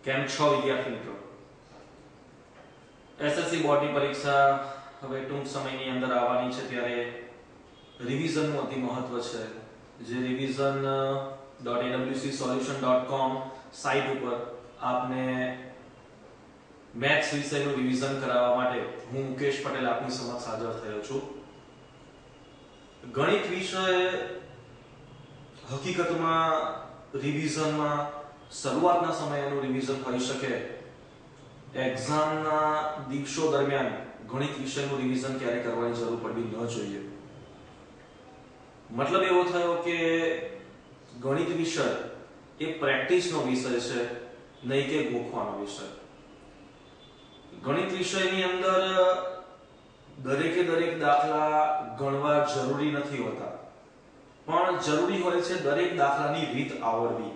કેમ છો વિદ્યાર્થી મિત્રો? એસએસસી બોર્ડની પરીક્ષા હવે ટૂંક સમયની અંદર આવવાની છે, ત્યારે રિવિઝનનું અતિ મહત્વ છે. જે revision.awcsolution.com સાઇટ ઉપર આપને મેથ્સ વિષયનું રિવિઝન કરાવવા માટે હું મુકેશ પટેલ આપની સમક્ષ હાજર થયો છું. ગણિત વિષય હકીકતમાં રિવિઝનમાં શરૂઆતના સમયનું રિવિઝન હોઈ શકે. એક્ઝામના દિવસો દરમિયાન ગણિત વિષયનું રિવિઝન ક્યારે કરવાની જરૂર પડવી ન જોઈએ. મતલબ એવો થયો કે ગણિત વિષય એ પ્રેક્ટિસનો વિષય છે, નહીં કે ગોખવાનો વિષય. ગણિત વિષયની અંદર દરેકે દરેક દાખલા ગણવા જરૂરી નથી હોતા, પણ જરૂરી હોય છે દરેક દાખલાની રીત આવડવી.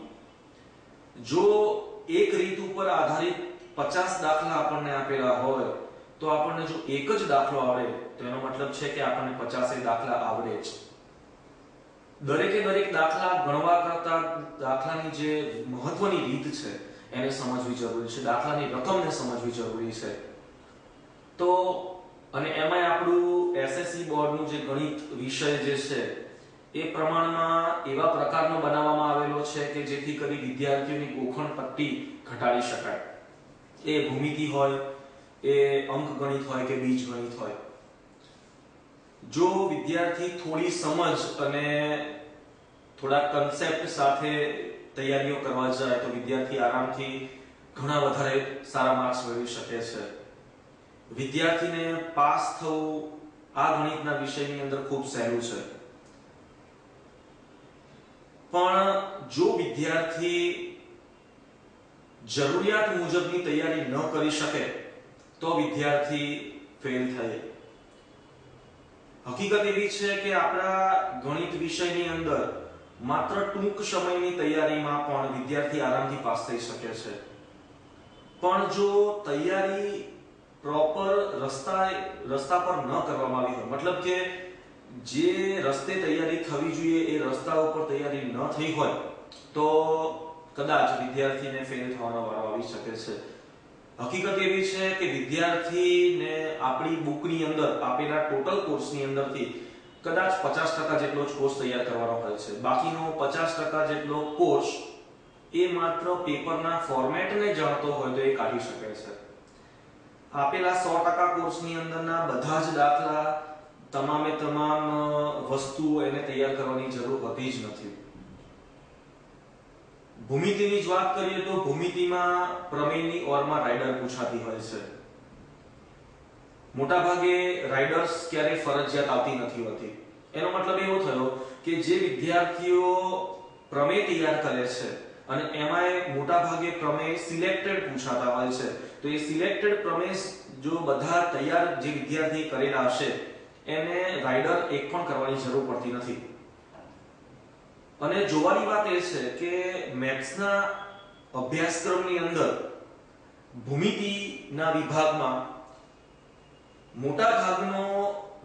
જો એક રીત ઉપર આધારિત 50 દાખલા આપણને આપેલા હોય તો આપણને જો એક જ દાખલો આવડે તો એનો મતલબ છે કે આપણને 50 દાખલા આવડે જ. દરેકે દરેક દાખલા ગણવા કરતા દાખલાની જે મહત્વની રીત છે એને સમજવી જરૂરી છે, દાખલાની રકમને સમજવી જરૂરી છે. તો અને એમાં આપણું એસએસસી બોર્ડનું જે ગણિત વિષય જે છે એ પ્રમાણમાં એવા પ્રકારનો બનાવવામાં આવેલો છે કે જેથી કરી વિદ્યાર્થીઓની ગોખણ પટ્ટી ઘટાડી શકાય. એ ભૂમિતિ હોય, એ અંકગણિત હોય કે બીજગણિત હોય. જો વિદ્યાર્થી થોડી સમજ અને થોડા કન્સેપ્ટ સાથે તૈયારીઓ કરવા જાય તો વિદ્યાર્થી આરામથી ઘણા વધારે સારા માર્ક્સ મેળવી શકે છે. વિદ્યાર્થીને પાસ થવું આ ગણિતના વિષયની અંદર ખૂબ સહેલું છે. પણ જો વિદ્યાર્થી જરૂરિયાત મુજબની તૈયારી ન કરી શકે તો વિદ્યાર્થી ફેલ થાય. હકીકત એવી છે કે આપણા ગણિત વિષયની અંદર માત્ર ટૂંક સમયની તૈયારીમાં પણ વિદ્યાર્થી આરામથી પાસ થઈ શકે છે. પણ જો તૈયારી પ્રોપર રસ્તા પર ન કરવામાં આવી હોય, મતલબ કે જે રસ્તે તૈયારી થવી જોઈએ એ રસ્તા ઉપર તૈયારી ન થઈ હોય તો કદાચ વિદ્યાર્થીને ફેલ થવાનો વારો આવી શકે છે. હકીકત એવી છે કે વિદ્યાર્થીને આપણી બુકની અંદર આપેલા ટોટલ કોર્સની અંદરથી કદાચ 50% જેટલો જ કોર્સ તૈયાર કરવાનો હોય છે. બાકીનો 50% જેટલો કોર્સ એ માત્ર પેપરના ફોર્મેટને જાણતો હોય તો એ કાઢી શકે છે. આપેલા 100% કોર્સની અંદરના બધા જ દાખલા, તમામે તમામ વસ્તુઓ એને તૈયાર કરવાની જરૂર હોતી જ નથી. ભૂમિતિની જ વાત કરીએ તો ભૂમિતિમાં પ્રમેયની ઓરમાં રાઇડર પૂછાતી હોય છે. મોટા ભાગે રાઇડર્સ ક્યારે ફરજિયાત આવતી નથી હોતી. એનો મતલબ એવો થયો કે જે વિદ્યાર્થીઓ પ્રમેય તૈયાર કરે છે અને એમાંય મોટા ભાગે પ્રમેય સિલેક્ટેડ પૂછાતા હોય છે, તો એ સિલેક્ટેડ પ્રમેય જો બધા તૈયાર જે વિદ્યાર્થી કરેલા હશે એને રાઇડર એક પણ કરવાની જરૂર પડતી નથી. અને જોવાની વાત એ છે કે મેથ્સના અભ્યાસક્રમની અંદર ભૂમિતિના વિભાગમાં મોટા ભાગનો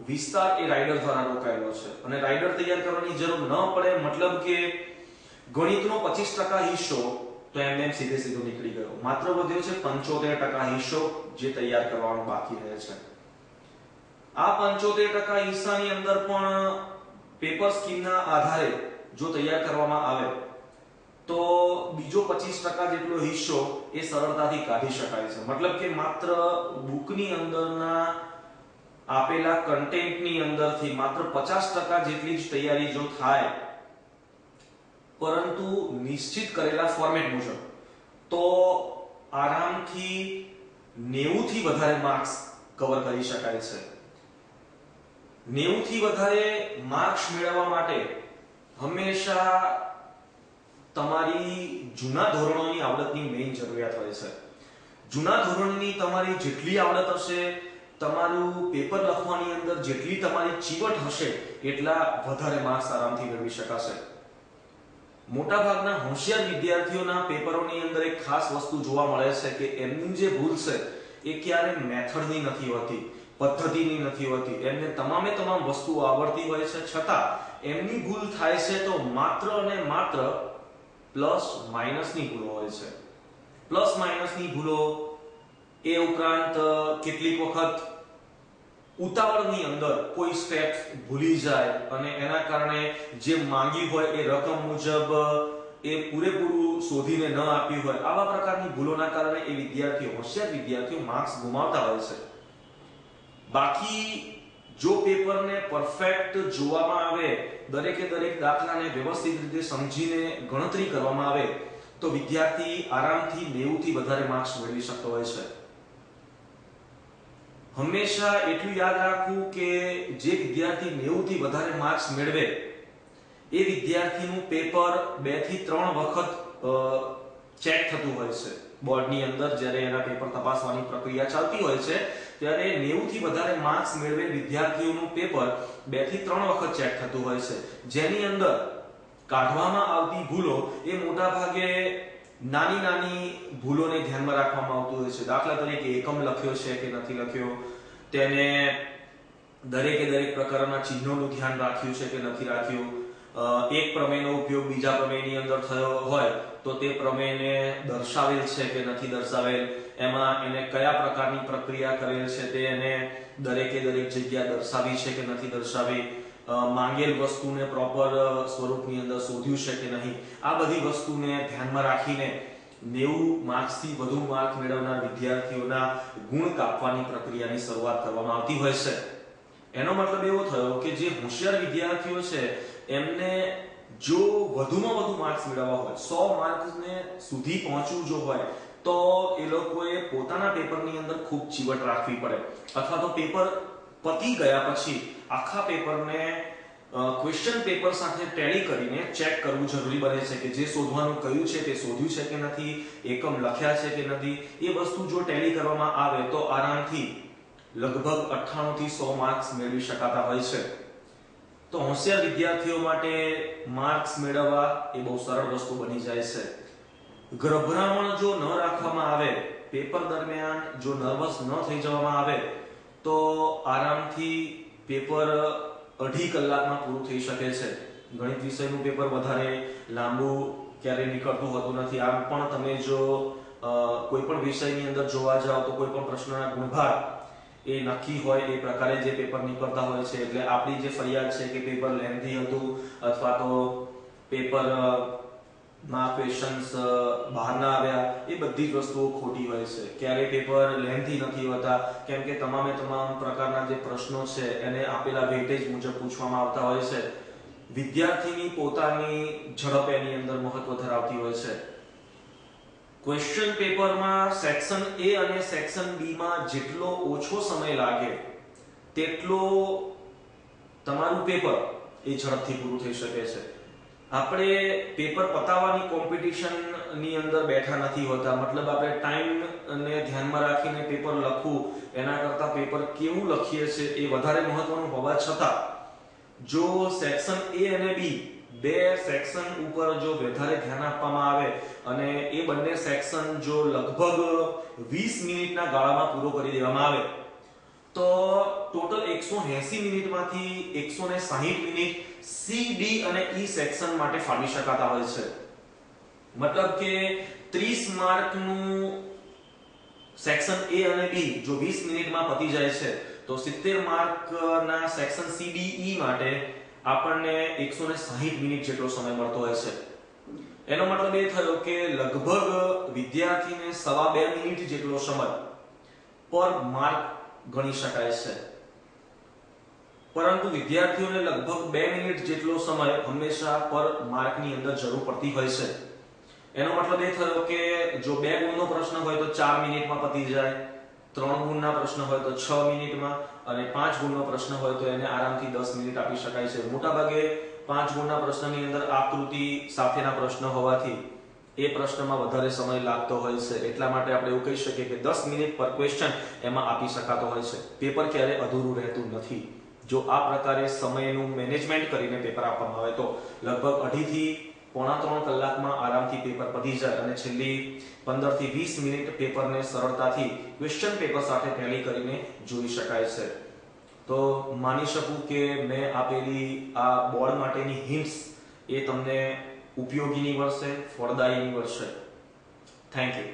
વિસ્તાર એ રાઇડર દ્વારા રોકાયેલો છે. અને રાઇડર તૈયાર કરવાની જરૂર ન પડે, મતલબ કે ગણિતનો 25% હિસ્સો તો એમને સીધો નીકળી ગયો. માત્ર વધ્યો છે 75% હિસ્સો જે તૈયાર કરવાનો બાકી રહે છે. આ 75% હિસ્સાની અંદર પણ પેપર સ્કીમના આધારે જો તૈયાર કરવામાં આવે તો બીજો 25% જેટલો હિસ્સો એ સરળતાથી કાઢી શકાય છે. મતલબ કે માત્ર બુકની અંદરના આપેલા કન્ટેન્ટની અંદરથી માત્ર 50% જેટલી જ તૈયારી જો થાય, પરંતુ નિશ્ચિત કરેલા ફોર્મેટ મુજબ, તો આરામથી 90 થી વધારે માર્ક્સ કવર કરી શકાય છે. 90 થી વધારે માર્ક્સ મેળવવા માટે હંમેશા તમારી જૂના ધોરણોની આવડતની મેઇન જરૂરિયાત હોય છે. જૂના ધોરણની તમારી જેટલી આવડત હશે, તમારું પેપર લખવાની અંદર જેટલી તમારી ચીવટ હશે, એટલા વધારે માર્ક્સ આરામથી મેળવી શકાશે. મોટા ભાગના હોશિયાર વિદ્યાર્થીઓના પેપરોની અંદર એક ખાસ વસ્તુ જોવા મળે છે કે એમની જે ભૂલ છે એ ક્યારે મેથડની નથી હોતી, પદ્ધતિની નથી હોતી. એમને તમામે તમામ વસ્તુઓ આવડતી હોય છે, છતાં એમની ભૂલ થાય છે તો માત્ર અને માત્ર પ્લસ માઇનસની ભૂલો હોય છે. પ્લસ માઇનસની ભૂલો, એ ઉપરાંત કેટલીક વખત ઉતાવળની અંદર કોઈ સ્ટેપ ભૂલી જાય અને એના કારણે જે માંગી હોય એ રકમ મુજબ એ પૂરેપૂરું શોધીને ન આપ્યું હોય, આવા પ્રકારની ભૂલોના કારણે એ વિદ્યાર્થીઓ, હોશિયાર વિદ્યાર્થીઓ માર્ક્સ ગુમાવતા હોય છે. બાકી જો પેપરને પરફેક્ટ જોવામાં આવે, દરેકે દરેક દાખલાને વ્યવસ્થિત રીતે સમજીને ગણતરી કરવામાં આવે તો વિદ્યાર્થી આરામથી 90 થી વધારે માર્ક્સ મેળવી શકતો હોય છે. હંમેશા એટલું યાદ રાખવું કે જે વિદ્યાર્થી 90 થી વધારે માર્ક્સ મેળવે એ વિદ્યાર્થીનું પેપર 2 થી 3 વખત ચેક થતું હોય છે. બોર્ડની અંદર જ્યારે એના પેપર તપાસવાની પ્રક્રિયા ચાલતી હોય છે ત્યારે 90 થી વધારે માર્ક્સ મેળવેલ વિદ્યાર્થીઓનું પેપર 2 થી 3 વખત ચેક થતું હોય છે, જેની અંદર કાઢવામાં આવતી ભૂલો એ મોટા ભાગે નાની નાની ભૂલોને ધ્યાનમાં રાખવામાં આવતું હોય છે. દાખલા તરીકે એકમ લખ્યો છે કે નથી લખ્યો, તેને દરેકે દરેક પ્રકારના ચિહ્નોનું ધ્યાન રાખ્યું છે કે નથી રાખ્યું, એક પ્રમેયનો ઉપયોગ બીજા પ્રમેયની અંદર થયો હોય તો તે પ્રમેયને દર્શાવેલ છે કે નથી દર્શાવેલ, એમાં એને કયા પ્રકારની પ્રક્રિયા કરેલ છે તે એને દરેકે દરેક જગ્યા દર્શાવી છે કે નથી દર્શાવી, માંગેલ વસ્તુને પ્રોપર સ્વરૂપની અંદર શોધ્યું છે કે નહીં, આ બધી વસ્તુને ધ્યાનમાં રાખીને 90 માર્ક્સથી વધુ માર્ક મેળવનાર વિદ્યાર્થીઓના ગુણ કાપવાની પ્રક્રિયાની શરૂઆત કરવામાં આવતી હોય છે. એનો મતલબ એવો થયો કે જે હોશિયાર વિદ્યાર્થીઓ છે એમને જો વધુમાં વધુ માર્ક્સ મેળવવા હોય, 100 માર્ક્સને સુધી પહોંચવું જો હોય તો એ લોકોએ પોતાના પેપરની અંદર ખૂબ ચીવટ રાખવી પડે, અથવા તો પેપર પતી ગયા પછી આખા પેપરને ક્વેશ્ચન પેપર સાથે ટેલી કરીને ચેક કરવું જરૂરી બને છે કે જે શોધવાનું કહ્યું છે તે શોધ્યું છે કે નથી, એકમ લખ્યા છે કે નથી. એ વસ્તુ જો ટેલી કરવામાં આવે તો આરામથી લગભગ 98 થી 100 માર્ક્સ મેળવી શકાતા હોય છે. તો હોશિયાર વિદ્યાર્થીઓ માટે માર્ક્સ મેળવવા એ બહુ સરળ વસ્તુ બની જાય છે. ગભરામણ જો ન રાખવામાં આવે, પેપર દરમિયાન જો નર્વસ ન થઈ જવામાં આવે તો આરામથી પેપર 2.5 કલાકમાં પૂરું થઈ શકે છે. ગણિત વિષયનું પેપર વધારે લાંબુ ક્યારેય નીકળતું હોતું નથી. આમ પણ તમે જો કોઈ પણ વિષયની અંદર જોવા જાઓ તો કોઈ પણ પ્રશ્નના ગુણભાર એ નક્કી હોય એ પ્રકારે જે પેપર નીકળતા હોય છે. એટલે આપણી જે ફરિયાદ છે કે પેપર લેન્ધી હતું અથવા તો પેપર માં ક્વેશ્ચન્સ બહાર ના આવ્યા, એ બધી જ વસ્તુઓ ખોટી હોય છે. ક્યારેય પેપર લેન્ધી નથી હોતા કેમ કે તમામ પ્રકારના જે પ્રશ્નો છે એને આપેલા વેટેજ મુજબ પૂછવામાં આવતા હોય છે. વિદ્યાર્થીની પોતાની ઝડપ એની અંદર મહત્વ ધરાવતી હોય છે. ક્વેશ્ચન પેપરમાં સેક્શન A અને સેક્શન B માં જેટલો ઓછો સમય લાગે તેટલો તમારું પેપર એ ઝડપથી પૂરું થઈ શકે છે. આપણે પેપર પતાવવાની કોમ્પિટિશનની અંદર બેઠા નથી હોતા, મતલબ આપણે ટાઈમ ને ધ્યાનમાં રાખીને પેપર લખવું એના કરતા પેપર કેવું લખીએ છે એ વધારે મહત્વનું હોવા છતાં જો સેક્શન A અને B બે સેક્શન ઉપર જો વધારે ધ્યાન આપવામાં આવે અને એ બંને સેક્શન જો લગભગ 20 મિનિટના ગાળામાં પૂરો કરી દેવામાં આવે તો ટોટલ 180 મિનિટમાંથી 160 મિનિટ C, D અને E સેક્શન માટે ફાળવી શકાતા હોય છે. મતલબ કે 30 માર્કનું સેક્શન A અને B જો 20 મિનિટમાં પતી જાય છે તો 70 માર્કના સેક્શન C, D, E માટે આપણને 160 મિનિટ જેટલો સમય મળતો હોય છે. એનો મતલબ એ થયો કે લગભગ વિદ્યાર્થીને 2.5 મિનિટ જેટલો સમય પર માર્ક ગણી શકાય છે. પરંતુ વિદ્યાર્થીઓને લગભગ 2 મિનિટ જેટલો સમય હંમેશા પર માર્કની અંદર જરૂર પડતી હોય છે. એનો મતલબ એ થયો કે જો 2 ગુણનો પ્રશ્ન હોય તો 4 મિનિટમાં પતી જાય, 3 ગુણના પ્રશ્ન હોય તો 6 મિનિટમાં અને 5 ગુણનો પ્રશ્ન હોય તો એને આરામથી 10 મિનિટ આપી શકાય છે. મોટાભાગે 5 ગુણના પ્રશ્નની અંદર આકૃતિ સાથેના પ્રશ્ન હોવાથી એ પ્રશ્નમાં વધારે સમય લાગતો હોય છે. એટલા માટે આપણે એવું કહી શકીએ કે 10 મિનિટ પર ક્વેશ્ચન એમાં આપી શકાતો હોય છે. પેપર ક્યારે અધૂરું રહેતું નથી. જો આ પ્રકારે સમયનું મેનેજમેન્ટ કરીને પેપર આપવામાં આવે તો લગભગ 2.5 થી પોણા 3 કલાકમાં આરામથી પેપર પતી જાય અને છેલ્લી 15 થી 20 મિનિટ પેપરને સરળતાથી ક્વેશ્ચન પેપર સાથે ટેલી કરીને જોઈ શકાય છે. તો માની શકું કે મેં આપેલી આ બોર્ડ માટેની હિન્ટ્સ એ તમને ઉપયોગી નીવડશે, ફળદાયી નીવડશે. Thank you.